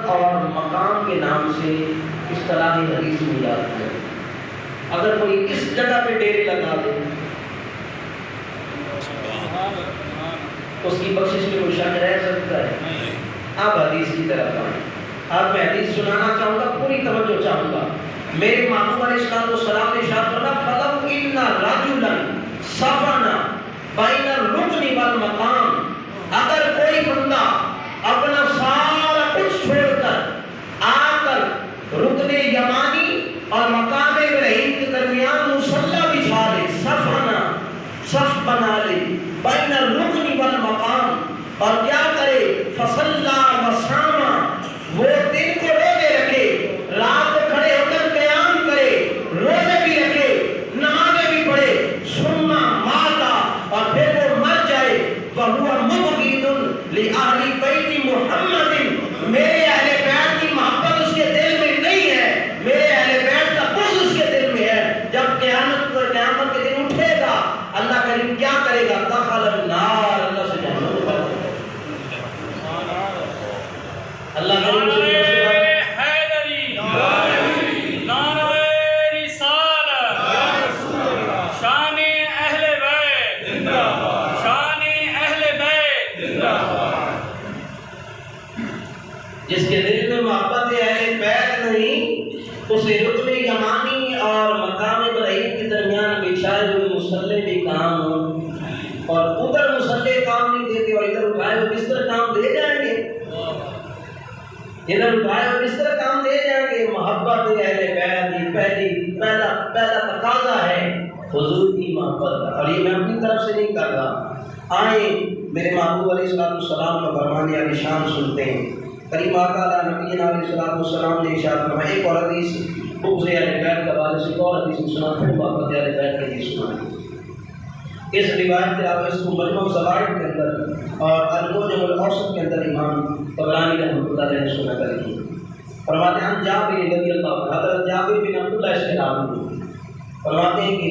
اور مقام کے نام سے اصطلاح حدیث میں جاتی ہے۔ اگر کوئی اس جگہ پہ ڈیرے لگا دے اس کی بخشش میں کوئی شک رہ سکتا ہے؟ آپ حدیث کی طرف آئیں۔ آپ میں حدیث سنانا چاہوں گا، پوری توجہ چاہوں گا۔ میرے محبوب علیہ السلام نے ارشاد فرمایا فَلَوْ إِنَّ رَجُلًا سَفَنَ بَيْنَ الرُّكْنِ وَالْمَقَامِ، اگر کوئی بندہ اپنا سارا کچھ چھوڑ کر آ کر رکن یمانی اور مقام ابراہیم کے درمیان مصلی بچھا لے، سفنا صف بنا لے، بین الرکن والمقام، اور کیا کرے فصلا وصاما، وہ دن کو روزے رکھے، رات کو کھڑے ہو کر قیام کرے، روزے بھی رکھے، نمازیں بھی پڑھے، ثم ماتا، اور پھر وہ مر جائے، وَهُوَ مُبْغِضٌ لِأَهْلِ بَيْتِ مُحَمَّدٍ، میرے اہل بیت کی محبت اس کے دل میں نہیں ہے، میرے اہل بیت کا بغض اس کے دل میں ہے، جب قیامت کے دن اٹھے گا اللہ کریم کیا کرے گا؟ دخل النار، اللہ سے جہنم میں داخل ہوگا۔ اللہ کریم سے جس کے دل میں محبت اہل بیت نہیں، اسے رکن یمانی اور مقام ابراہیم کے درمیان بچھائے ہوئے مصلی بھی کام ہوں، اور ادھر مصلی کام نہیں دیتے اور ادھر اٹھائے ہوئے بستر کام دے جائیں گے، ادھر اٹھائے ہوئے بستر کام دے جائیں گے۔ محبت اہل بیت کی پہلا تقاضا ہے حضور کی محبت کا، اور یہ میں اپنی طرف سے نہیں کر رہا۔ آئیں میرے محبوب علیہ السلام کا فرمان علی شان سنتے ہیں۔ کریم آقا علیہ نبینا علیہ السلام نے ارشاد فرمایا، ایک اور حدیث بغض اہل بیت کے حوالے سے ایک اور حدیث سنا، پھر محبت اہل بیت کی حدیث سنائیں۔ اس روایت کے علاوہ اس کو مجموع الزوائد کے اندر اور المعجم الاوسط کے اندر امام طبرانی رحمۃ اللہ علیہ نے سنا کری ہے۔ فرماتے ہیں جابر رضی اللہ عنہ، حضرت جابر بن عبداللہ اس کے نام فرماتے ہیں کہ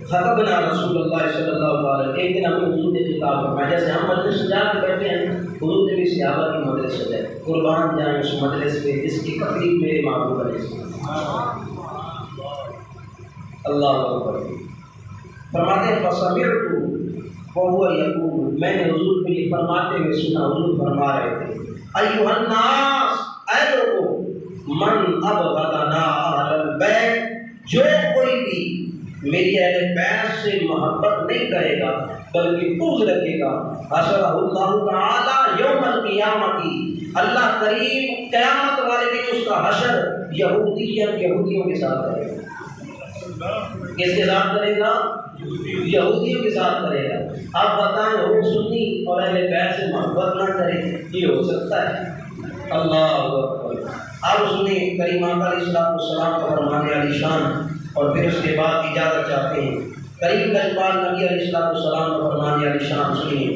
خطبنا رسول اللہ صلی اللہ علیہ وسلم، ایک دن ہم نے حضور نے خطاب فرمایا، جیسے ہم مجلس سجا کے بیٹھے ہیں، حضور نے بھی صحابہ کی مجلس سجائی، قربان جائیں اس مجلس پہ جس کی تقریب میرے محبوب علیہ السلام۔ اللہ اکبر۔ فرماتے ہیں فَسَمِعْتُ وَهُوَ يَقُولُ، میں نے حضور کو یہ فرماتے ہوئے سنا، حضور فرما رہے تھے أَيُّهَا النَّاسُ، اے لوگوں، مَنْ أَبْغَضَنَا أَهْلَ الْبَيْتِ، جو کوئی بھی میری اہل بیت سے محبت نہیں کرے گا بلکہ بغض رکھے گا، حشرہ اللہ تعالی یوم القیامت، اللہ کریم قیامت والے دن اس کا حشر یہودیوں کے ساتھ کرے گا۔ کس کے ساتھ کرے گا؟ یہودیوں کے ساتھ کرے گا۔ آپ بتائیں وہ سنی اور اہل بیت سے محبت نہ کرے، یہ ہو سکتا ہے؟ اللہ اکبر۔ آپ سنیں کریم آقا علیہ السلام کا فرمان علی شان، اور پھر اس کے بعد اجازت چاہتے ہیں۔ کریم کا اقبال نبی علیہ السلام کا فرمان علی شان سنیے۔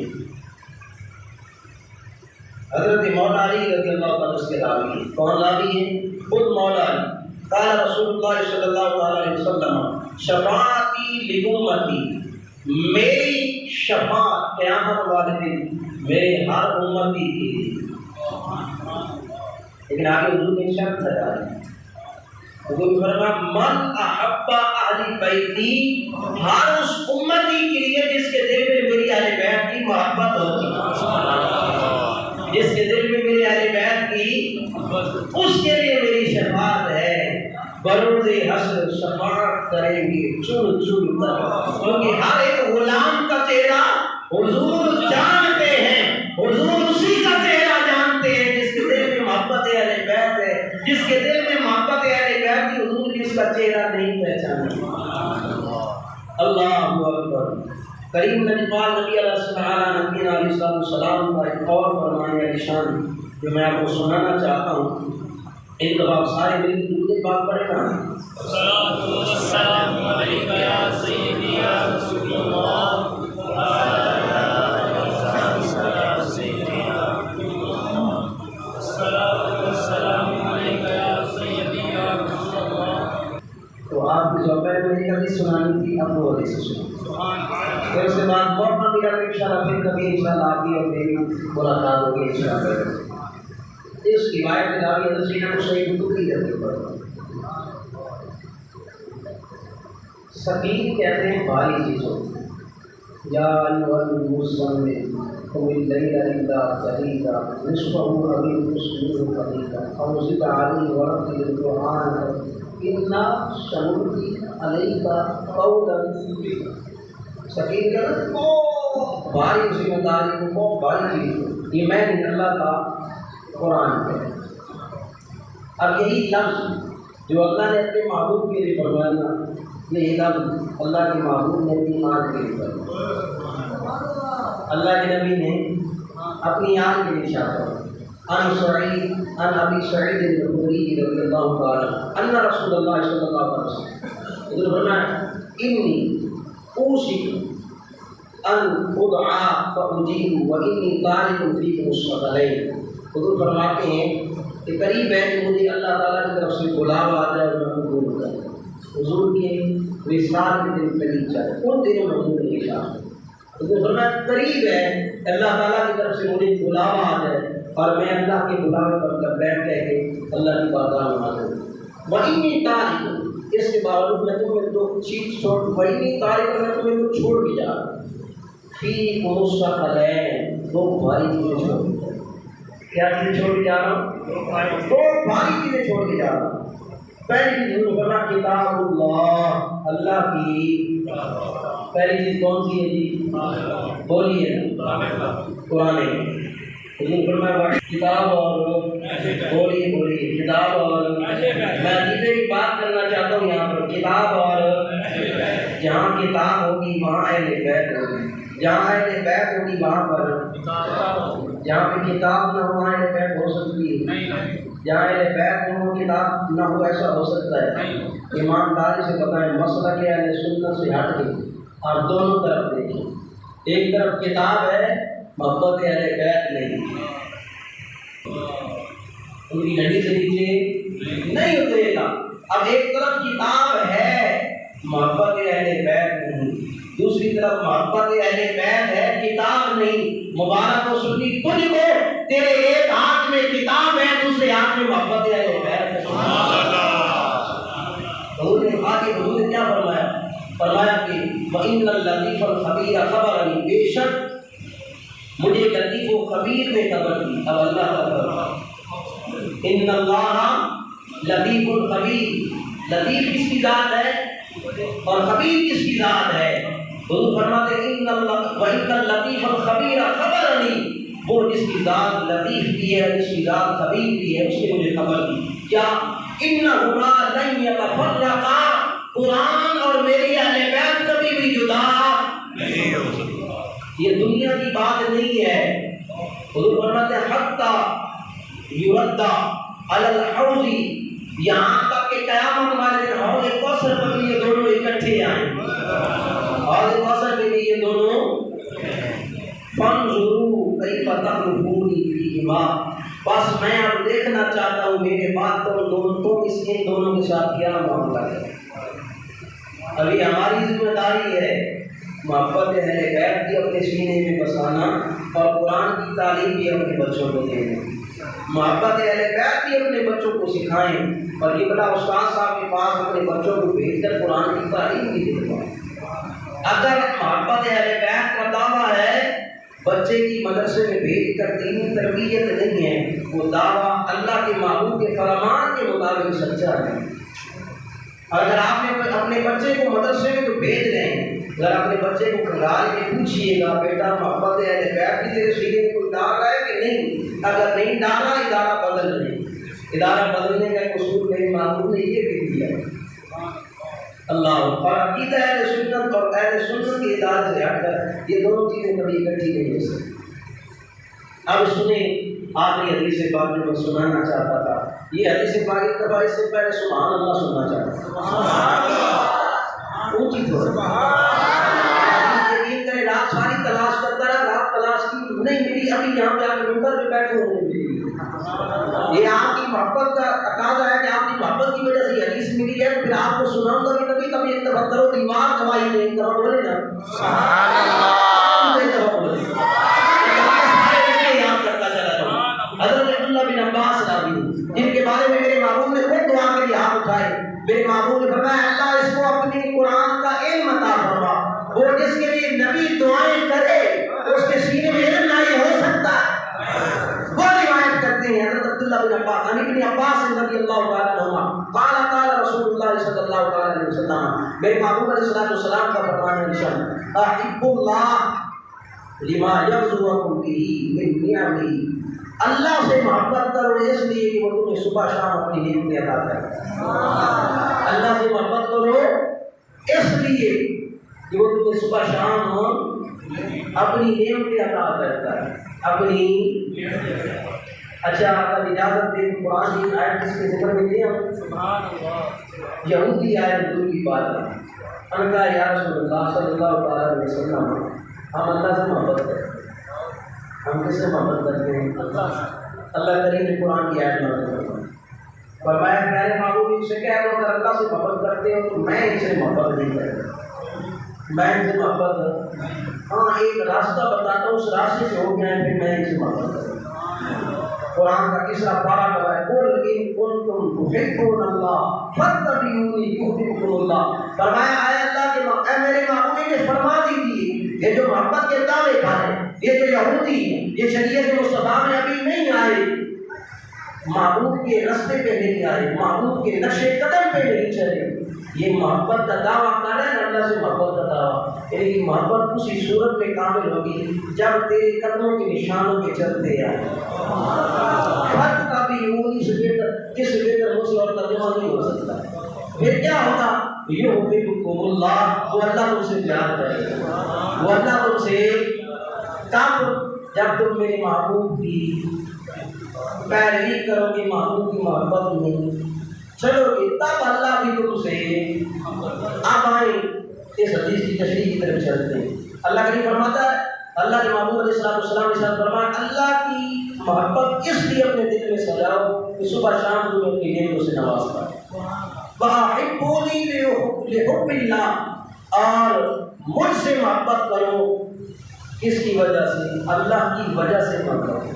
حضرت مولا علی رضی اللہ عنہ کے راوی ہیں، کون راوی ہیں؟ خود مولا علی۔ قال رسول اللہ صلی اللہ علیہ وسلم شفاعتی لامتی، میری شفاعت قیامت والے دن میرے ہر امتی کے لیے۔ لیکن آگے حضور نے شرط لگا دی، حضور فرمایا من احب اہل بیتی، ہر اس امتی کے لیے جس کے دل میں میری اہل بیت کی محبت ہوتی، جس کے دل میں میری اہل بیت کی، اس کے لیے میری شفاعت ہے۔ بروز حشر شفاعت کریں گے چن چن کر، کیونکہ ہر ایک غلام کا چہرہ حضور جانتے ہیں، حضور اسی کا چہرہ جانتے ہیں جس کے دل میں محبت اہل بیت ہے، جس کے دل میں محبت اہل بیت کی، حضور بھی اس کا چہرہ نہیں پہچانے۔ اللہ اکبر۔ کریم نبی علیہ السلام کا ایک اور فرمان علی شان جو میں آپ کو سنانا چاہتا ہوں، ایک دفعہ آپ سارے مل کے درود پاک پڑھیں نا۔ الصلاۃ والسلام علیک یا سیدی یا رسول اللہ، تو آپ کی جو پہلے میں حدیث سنانی تھی اب وہ حدیث سنیں، پھر اس کے بعد موقع ملا تو انشاءاللہ پھر کبھی انشاءاللہ آپ کی اور میری ملاقات ہوگی انشاءاللہ۔ اس روایت کے راوی حضرت سیدنا حسین بن علی پر سکین کہتے ہیں بھاری چیزوں یا ایھا المزمل قم اللیل الا قلیلا نصفہ او انقص منہ قلیلا او زد علیہ ورتل القرآن انا سنلقی علیک قولا سکین کہتے ہیں بھاری ذمہ داری کو بہت بھاری چیز یہ میں نے اللہ کا قرآن ہے۔ اب یہی لفظ جو اللہ نے اپنے محبوب کے لیے فرمایا نا، یہی لفظ اللہ کے محبوب نے اپنی آن کے لیے فرمایا، اللہ کے نبی نے اپنی آن کے لیے شاعر ان ابی سعید الخدری رضی اللہ تعالی ان رسول اللہ صلی اللہ علیہ وسلم حضور فرمایا انی اوشک ان ادعا فاجیب وانی طالب فیکم الصلاۃ۔ حضور فرماتے ہیں کہ قریب ہے کہ مجھے اللہ تعالیٰ کی طرف سے بلاوا آ جائے اور میں قبول کروں۔ حضور کے وصال کے دن قریب جائے، ان دنوں میں حضور نے کہا حضور فرمایا قریب ہے اللہ تعالیٰ کی طرف سے مجھے بلاوا آ جائے اور میں اللہ کے بلاوے پر لبیک کہہ کے اللہ کی بارگاہ میں حاضر ہوں۔ وَإِنِّي طَارِقٌ، اس کے باوجود میں تمہیں دو چیز وَإِنِّي طَارِقٌ، میں تمہیں تو چھوڑ بھی جا رہا ہوں۔ فِيكُمُ الثَّقَلَيْنِ، دو بھاری چیزیں چھوڑ کے جا رہا ہوں۔ کیا چیزیں چھوڑ کے جا رہا ہوں؟ دو بھاری چیزیں چھوڑ کے جا رہا ہوں۔ پہلی چیز فرمایا کتاب اللہ، اللہ کی پہلی چیز کون سی ہے جی؟ بولیے قرآن۔ حضور فرمایا کتاب اور بولیے کتاب اور میں عقیدے کی بات کرنا چاہتا ہوں یہاں پر، کتاب اور جہاں کتاب ہوگی وہاں اہل بیت ہوگی، جہاں اہل بیت ہوگی وہاں پر جہاں پہ کتاب نہ ہو وہاں اہل بیت ہو سکتی ہے، جہاں اہل بیت نہ ہو کتاب نہ ہو ایسا ہو سکتا ہے۔ ایمانداری سے بتائیں مسئلہ کہ اہل سنت سے ہٹ کے آپ دونوں طرف دیکھیں، ایک طرف کتاب ہے محبت اہل بیت نہیں، ان کی گھڑی سے نیچے نہیں اترے گا۔ اب ایک طرف کتاب ہے محبت اہل بیت نہیں، دوسری طرف محبت اہل بیت ہے کتاب نہیں۔ مبارک و سنی تجھ کو تیرے ایک ہاتھ میں کتاب ہے دوسرے ہاتھ میں محبت اہل بیت ہے۔ حضور نے کیا فرمایا؟ فرمایا کہ وَإِنَّ اللَّطِيفَ الْخَبِيرَ خَبَرَنِي، بے شک مجھے لطیف و خبیر نے خبر دی۔ اب اللہ کا فرمان ان اللہ لطیف الخبیر، لطیف کس کی ذات ہے اور خبیر کس کی ذات ہے؟ حضور فرماتے ہیں ان اللہ وَإِنَّ اللَّطِيفَ الْخَبِيرَ خَبَرَنِي، وہ جس کی ذات لطیف بھی ہے جس کی ذات خبیر بھی ہے اس نے مجھے خبر دی کیا انہما لن یتفرقا، قرآن اور میری اہل بیت کبھی بھی جدا نہیں ہو سکتا۔ یہ دنیا کی بات نہیں ہے۔ حضور فرماتے ہیں حتی یرد علی الحوض، یہاں تک کہ قیامت والے دن حوض کوثر پر بھی یہ دونوں اکٹھے آئیں، حوض کوثر میں بھی یہ دونوں فانظروا کیف تخلفونی فیہما، بس میں اب دیکھنا چاہتا ہوں میرے بعد تم ان دونوں کے ساتھ کیا معاملہ ہے۔ ابھی ہماری ذمہ داری ہے محبت اہل بیت بھی اپنے سینے میں بسانا اور قرآن کی تعلیم بھی اپنے بچوں کو دینا، محبت اہل بیت بھی اپنے بچوں کو سکھائیں اور یہ بڑا استاد صاحب کے پاس اپنے بچوں کو بھیج کر قرآن کی تعلیم بھی دلوائیں۔ اگر محبت اہل بیت کا دعویٰ ہے بچے کی مدرسے میں بھیج کر دینی تربیت نہیں ہے، وہ دعویٰ اللہ کے محبوب کے فرمان کے مطابق سچا ہے۔ اگر آپ نے اپنے بچے کو مدرسے میں تو بھیج رہے ہیں، اگر اپنے بچے کو کھنگال کے پوچھئے گا بیٹا محبت اہل بیت کی تیرے سینے میں کوئی ڈال رہا ہے کہ نہیں، اگر نہیں ڈالا ادارہ بدل لیں۔ ادارہ بدلنے کا ایک اصول میرے محبوب نے یہ بھی دیا ہے اللہ، اور عقیدہ اہل سنت اور اہل سنت کی ادارہ سے ہٹ کر یہ دونوں چیزیں کبھی اکٹھی نہیں ہو سکتی۔ اب سنیں آخری حدیث پاک جو میں سنانا چاہتا تھا، یہ حدیث پاک ایک دفعہ اس سے پہلے سبحان اللہ سننا چاہتا تھا۔ اونچی تھوڑا یقین کریں رات ساری تلاش کرتا رہا، رات تلاش کی نہیں ملی، ابھی یہاں پہ آپ منبر پہ بیٹھے ہوئے ملی۔ یہ آپ کی محبت کا تقاضا ہے کہ آپ کی محبت کی وجہ سے یہ حدیث ملی ہے، تو پھر آپ کو سناؤں گا کہ کبھی کبھی ایک دفعہ کرو دیوار گواہی دیں، ایک دفعہ بولے نا سبحان اللہ، ایک دفعہ بولے یاد کرتا چلا جاؤں۔ حضرت عبداللہ بن عباس میرے محبوب نے فرمایا اللہ اس کو اپنی قرآن کا علم عطا فرما، وہ جس کے لیے نبی دعائیں کرے اس کے سینے میں علم نہیں ہو سکتا۔ وہ روایت کرتے ہیں حضرت عبداللہ بن عباس ابن عباس رضی اللہ تعالیٰ عنہما قال قال رسول اللہ صلی اللہ علیہ وسلم، میرے محبوب علیہ السلام کا فرمان ہے احب اللہ لما یغزوکم به من نعمہ، اللہ سے محبت کرو اس لیے کہ وہ تمہیں صبح شام اپنی نعمتیں عطا کرے۔ اللہ سے محبت کرو اس لیے کہ وہ تمہیں صبح شام اپنی نعمتیں عطا کرتا ہے، اپنی اچھا اگر اجازت دے قرآن کی آیت اس کے ذکر میں دیا یہودی آیت حضور کی بات ہے، ان کا یا رسول اللہ صلی اللہ علیہ وسلم ہم اللہ سے محبت کرتے ہیں، ہم کس سے محبت کرتے ہیں؟ اللہ کریم نے قرآن کی آیت میں فرمایا پیارے محبوب ان سے کہہ دو اگر اللہ سے محبت کرتے ہو تو میں ان سے محبت نہیں کرتا، میں ان سے محبت ہاں ایک راستہ بتاتا ہوں اس راستے سے ہو گیا ہے پھر میں ان سے محبت کرتا ہوں۔ قرآن کا تیسرا پارہ کہا ہے قل ان کنتم تحبون اللہ فاتبعونی یحببکم اللہ، فرمایا اے اللہ کے اے میرے محبوب نے فرما دیجیے یہ جو محبت کے دعوے کھائے یہ جو یہودی ہیں یہ شریعت مصطفیٰ میں ابھی نہیں آئے، محبوب کے راستے پہ نہیں آئے، محبوب کے نقش قدم پہ نہیں چلے، یہ محبت کا دعویٰ کر رہے ہیں اللہ سے محبت کا دعویٰ، یعنی کہ محبت اسی صورت میں کامل ہوگی جب تیرے قدموں کے نشانوں پہ چلتے آئے۔ فرق کا بھی یہودی سے کس بہتر مجھ سے اور ترجمہ نہیں ہو سکتا، پھر کیا ہوگا یحببکم اللہ، وہ اللہ تم سے پیار کرے گا، وہ اللہ تم سے کب جب تم میرے محبوب کی پیروی کرو گے، محبوب کی محبت میں چلو گے تب اللہ بھی تم سے اب آئیں۔ اس حدیث کی تشریح کی طرف چلتے ہیں، اللہ کریم فرماتا ہے اللہ کے محبوب علیہ السلام نے فرمایا اللہ کی محبت اس لیے اپنے دل میں سجاؤ کہ صبح شام تم اپنی نعمتوں سے نوازتا ہے، وَأَحِبُّونِي لِحُبِّ اللَّهِ، اور مجھ سے محبت کرو کس کی وجہ سے؟ اللہ کی وجہ سے محبت کرو۔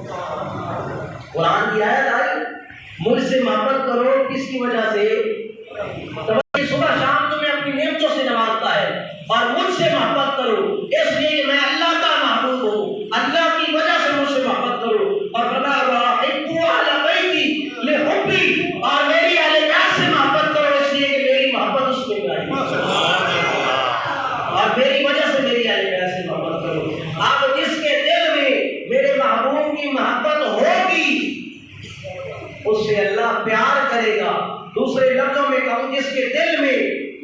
قرآن کی آیت آئی مجھ سے محبت کرو کس کی وجہ سے؟ صبح شام تمہیں اپنی نعمتوں سے نوازتا ہے، اور مجھ سے محبت کرو اس لیے کہ میں اللہ کا محبوب ہوں، اللہ کی وجہ سے مجھ سے محبت کرو، اور فرمایا وَأَحِبُّ أَهْلَ بَيْتِي لِحُبِّي، اور میری اہل بیت سے محبت کرو اس لیے کہ میری محبت اس میں آئی، اور میری وجہ سے میری اہل بیت سے محبت کرو۔ اب جس کے دل میں میرے محبوب کی محبت ہوگی اس سے اللہ پیار کرے گا۔ دوسرے لفظوں میں کہوں جس کے دل میں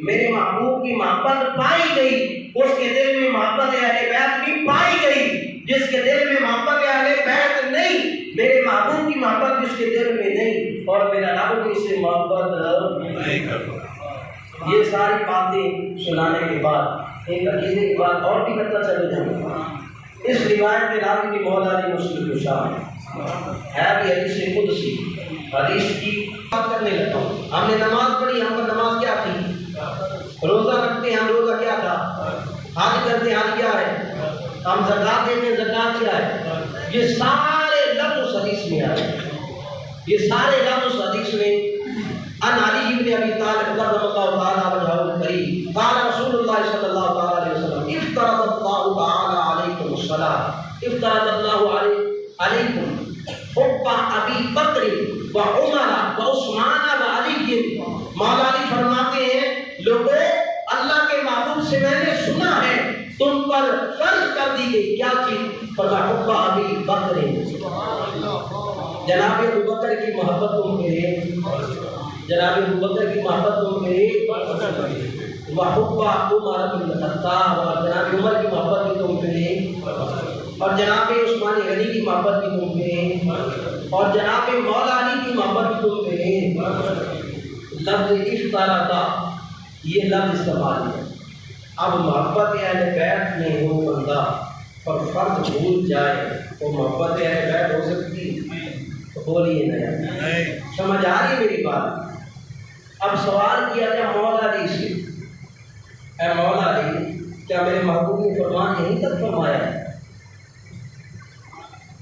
میرے محبوب کی محبت پائی گئی اس کے دل میں محبت اہل بیت بھی پائی گئی، جس کے دل میں محبت اہل بیت نہیں میرے محبوب کی محبت جس کے دل میں نہیں، اور میرا رب بھی اس سے محبت نہیں کرتا۔ یہ ساری باتیں سنانے کے بعد ایک عقیدے کی بات اور بھی کرتا چلے جاؤں، اس روایت میں راوی کی مولا علی مسلم شان ہے بھی حدیث قدسی، حدیث کی بات کرنے لگا ہوں۔ ہم نے نماز پڑھی، ہم پر نماز کیا تھی؟ روزہ رکھتے ہیں، ہم روزہ کیا تھا؟ حج کرتے ہیں، حج کیا ہے؟ ہم زکات دیتے ہیں، زکات کیا ہے؟ یہ سارے لفظ حدیث میں آئے، یہ سارے لفظ حدیث میں ان علی بن ابی طالب رضی اللہ تعالی عنہ الکریم قال رسول اللہ صلی اللہ علیہ وسلم افترض اللہ تعالی علیکم الصلاۃ، افترض اللہ علیکم حب ابی بکر و عمر و عثمان و علی۔ مولا علی فرماتے ہیں لوگوں اللہ کے محبوب سے میں نے سنا ہے تم پر فرض کر دی گئی کیا چیز؟ فرمایا حب ابی بکر، جناب ابو بکر کی محبت تم کرے، جناب ابو بکر کی محبت تم کرے، وحب عمر بن الخطاب، اور جناب عمر کی محبت بھی تم کرے، اور جناب عثمان غنی کی محبت بھی تم کرے، اور جناب مولا علی کی محبت بھی تم کرے۔ لفظ افترض یہ لفظ استعمال ہے۔ اب محبت اہل بیت میں وہ بندہ اور فرض بھول جائے تو محبت اہل بیت ہو سکتی؟ تو بولیے نہیں، سمجھ آ رہی میری بات؟ اب سوال کیا گیا مولا علی سے، اے مولا علی کیا میرے محبوب نے فرمان یہیں تک فرمایا ہے؟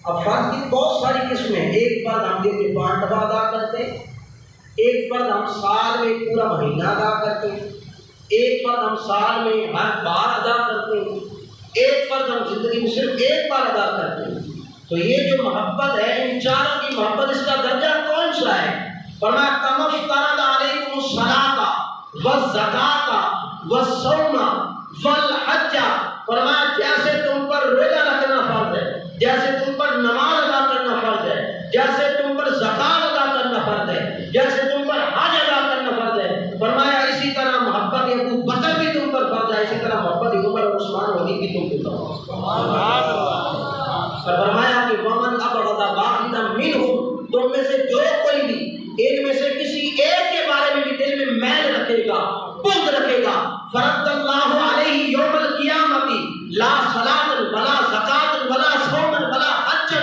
اب فرض کی بہت ساری قسمیں، ایک فرض ہم دن میں 5 دفعہ ادا کرتے ہیں، ایک فرض ہم سال میں پورا مہینہ ادا کرتے ہیں، ایک فرض ہم سال میں ہر بار ادا کرتے ہیں، ایک فرض ہم زندگی میں صرف ایک بار ادا کرتے ہیں۔ تو یہ جو محبت ہے، ان چاروں کی محبت، اس کا درجہ کون سا ہے؟ فرمایا کما افترض علیکم الصلاۃ والزکاۃ والصوم والحج، فرمایا جیسے تم پر روزہ رکھنا فرض ہے، جیسے تم پر نماز ادا کرنا فرض ہے، جیسے تم پر زکات ادا کرنا فرض ہے، جیسے تم پر حج ادا کرنا فرض ہے، فرمایا اسی طرح محبت ابو بکر بھی تم پر فرض ہے، اسی طرح محبت عمر اور عثمان غنی بھی تم پر فرض ہے۔ فرمایا کہ ومن ابغض واحدا منهم، تم میں سے جو کوئی بھی ان میں سے کسی ایک کے بارے میں بھی دل میں میل رکھے گا، بغض رکھے گا، فرد اللہ علیہ یوم القیامت لا صلاۃ ولا زکات ولا صوم ولا حج،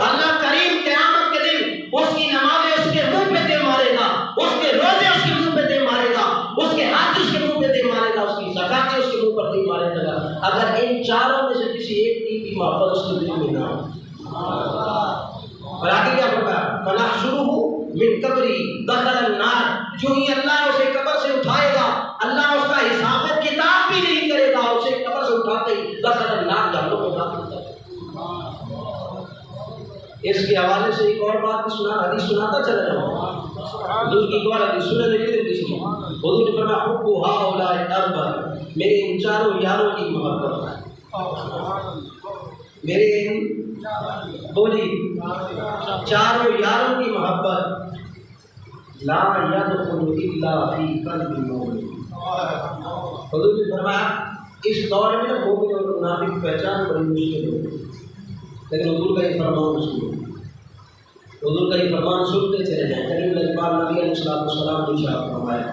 اللہ کریم قیامت کے دن اس کی نمازیں اس کے منہ پہ دے مارے گا، اس کے روزے اس کے منہ پہ دے مارے گا، اس کے حج اس کے منہ پہ دے مارے گا، اس کی زکاتیں اس کے منہ پر دے مارے گا، اگر ان چاروں میں سے کسی ایک کی بھی محبت اس کے دل میں نہ ہو۔ اور آگے کیا فرمایا؟ فنحشرہ من قبری دخل النار، جو ہی اللہ اسے قبر سے اٹھائے گا، اللہ اس کا حساب و کتاب بھی نہیں کرے گا، اسے قبر سے اٹھاتے ہی دخل النار، جہنم میں داخل کر دے گا۔ اس کے حوالے سے ایک اور بات بھی سنا، حدیث سناتا چلا جاؤں، حضور کی ایک اور حدیث سنن ترمذی کی، حضور نے فرمایا حب ہؤلاء الاربع، میرے ان چاروں یاروں کی محبت، میرے ان بولی چاروں یاروں کی محبت لا يدخل الا فی قلب مومن۔ حضور نے فرمایا اس دور میں مومن اور منافق کی پہچان بڑی مشکل ہوگی، لیکن حضور کا یہ فرمان سنو، حضور کا یہ فرمان سنتے چلے جائیں۔ کریم الجمال نبی علیہ السلام نے ارشاد فرمایا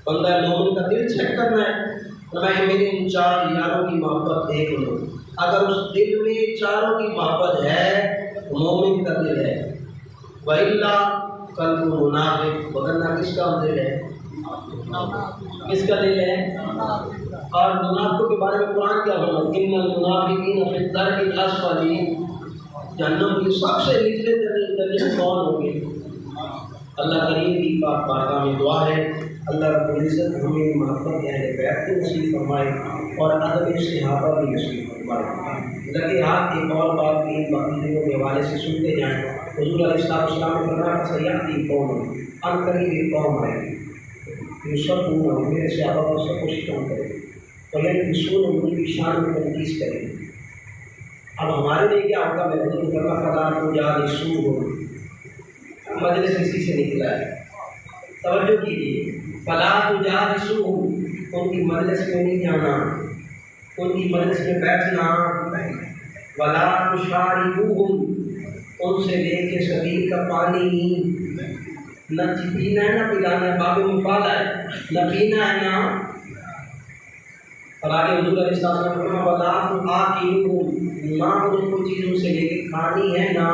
بندہ مومن کا دل چیک کرنا ہے، فرمایا میرے ان چار یاروں کی محبت دیکھ لو، اگر اس دل میں چاروں کی محبت ہے مومن کا دل ہے، وَإِلَّا قلب منافق، وگرنہ کس کا دل ہے؟ کس کا دل ہے؟ اور منافقوں کے بارے میں قرآن کیا فرماتا ہے؟ ان المنافقین فی الدرک الاسفل، جہنم کی سب سے نچلے درجے میں کون ہوں گے؟ اللہ کریم کی پاک بارگاہ میں دعا ہے اللہ رب العزت ہمیں محبت اہل بیت کو نصیب فرمائے اور ادب صحابہ بھی نصیب فرمائے۔ لگے ہاتھ ایک اور بات بھی باقی کے حوالے سے سنتے جائیں۔ حضور علیہ السلام نے فرمایا سیاتی قوم، ان قریب ایک قوم ہے یہ سب میرے صحابہ کو سب کچھ کم کرے اور یہ رسول ان کی شان میں تنقید کرے۔ اب ہمارے لیے کیا ہوگا؟ میں حضور فرما فلاں کو جا رسول ہو، مجلس اسی سے نکلا ہے، توجہ کیجیے، فلاں کو جا رسول ہو، ان کی مجلس میں نہیں جانا، ان کی مجلس میں بیٹھنا، ولا تشاربوہم، ان سے لے کے سبیل کا پانی نہ پینا ہے نہ پلانا ہے، باب مفادہ ہے، نہ پینا ہے نہ۔ اور آگے حضور علیہ السلام نے فرمایا ولا تآکلوہم، نہ ان کو چیزوں سے لے کے کھانی ہے نہ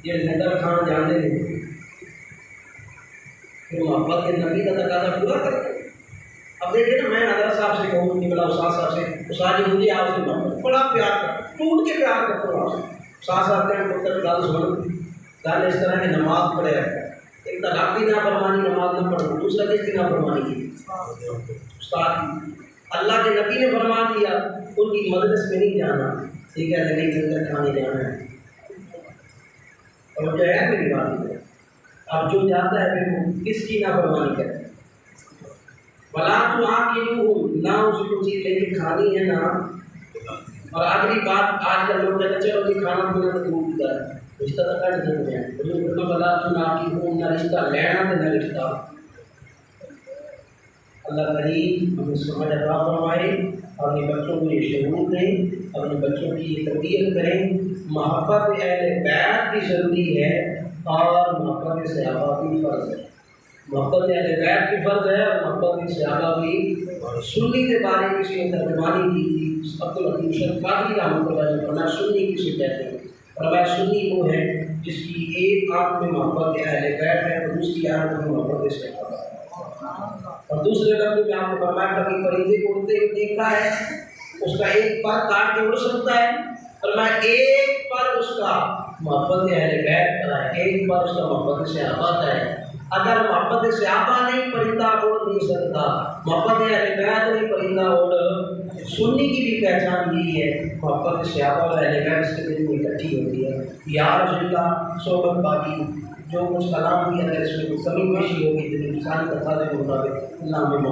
یہ نظر کھان جانے دیں، پھر محبت کے نبی کا تقاضا پورا کرتے ہیں۔ اب دیکھیں نا، میں نظر صاحب سے کہوں کہ بلا استاد صاحب سے، استاد جی مجھے آپ سے محبت، بڑا پیار کرتا، ٹوٹ کے پیار کرتا ہوں آپ سے۔ استاد صاحب کہیں پتر گل سن، گل اس طرح کی نماز پڑھے رہتا ہے، ایک طلاق کی نافرمانی نماز نہ پڑھو، دوسرا کس کی نافرمانی کی؟ استاد کی۔ اللہ کے نبی نے فرما دیا ان کی مجلس میں نہیں جانا، ٹھیک ہے، لیکن لنگر کھانے جانا ہے۔ اور جو ہے میری بات ہے، اب جو جاتا ہے پھر وہ کس کی نافرمانی کرے؟ ولا تآکلوہم، نہ اس کو چیز لے کے کھانی ہے نہ۔ اور آخری بات، آج کل لوگ کہتے ہیں چلو جی کھانا پینا تو دور کی ہے، رشتہ تو کٹ جاتے ہیں، ولا تآکلوہم، نہ رشتہ لینا تو نہ رشتہ۔ اللہ کریم ہمیں سمجھ عطا فرمائے، اپنے بچوں کو یہ شعور دیں، اپنے بچوں کی یہ تربیت کریں۔ محبت اہل بیت بھی ضروری ہے اور محبت صحابہ بھی فرض ہے۔ محبت اہل بیت بھی فرض ہے اور محبت صحابہ بھی۔ سنی کے بارے میں کسی نے ترجمانی کی تھی، عبدالحکیم شیخ قادری رحمۃ اللہ علیہ نے فرمایا سنی کسے کہتے ہیں؟ فرمایا سنی وہ ہے جس کی ایک آنکھ میں محبت اہل بیت ہے اور دوسری آنکھ میں محبت صحابہ ہے۔ اور دوسرے لفظ میں آپ نے فرمایا کبھی پرندے کو اڑتے ہوئے دیکھا ہے، اس کا ایک پر کاٹ کے اڑ سکتا ہے، فرمایا ایک پر اس کا محبت اہل بیت پر ہے، ایک بار اس کا محبت صحابہ کا ہے۔ اگر محبت صحابہ نہیں پرندہ اڑ نہیں سکتا، محبت اہل بیت نہیں پرندہ اڑ۔ سنی کی بھی پہچان یہی ہے، محبت صحابہ اور اہل بیت کے دل میں اکٹھی ہوتی ہے۔ یا رسول اللہ صحبت باقی جو کچھ کلام بھی اگر اس میں کمی پیشی ہوگی تو انسان کا تھا مطابق اللہ ہمیں